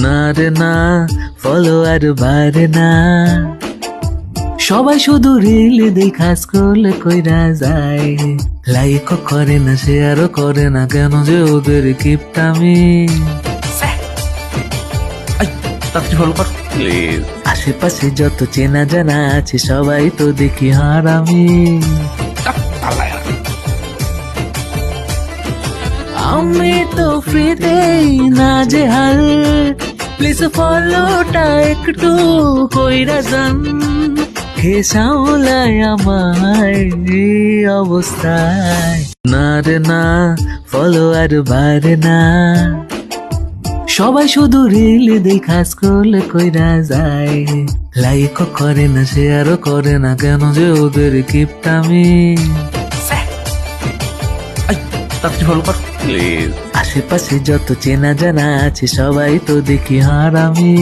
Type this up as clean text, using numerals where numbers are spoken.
না রে না, ফলোয়ার বাড়ে না, সবাই শুধু রিল দেখা স্ক্রল কইরা যায়, লাইক করে না শেয়ারও করে না, কেন যে ওদের কিপটামি। তাড়াতাড়ি ফলো কর প্লিজ। আশেপাশে যত চেনা জানা আছে সবাই তো দেখি হারামি, আমি তো ফ্রিতেই না যে হাল, প্লিজ ফলোটা একটু কইরা যান, কে সামলায় আমার এই অবস্থায়। না রে না, ফলোয়ার বাড়ে না, সবাই শুধু রিল দেখা স্ক্রল কইরা যায়, লাইক করে না শেয়ারও করে না, কেন যে ওদের কিপটামি। তাড়াতাড়ি ফলো কর প্লিজ। আশেপাশে যত চেনা জানা আছে সবাই তো দেখি হারামি।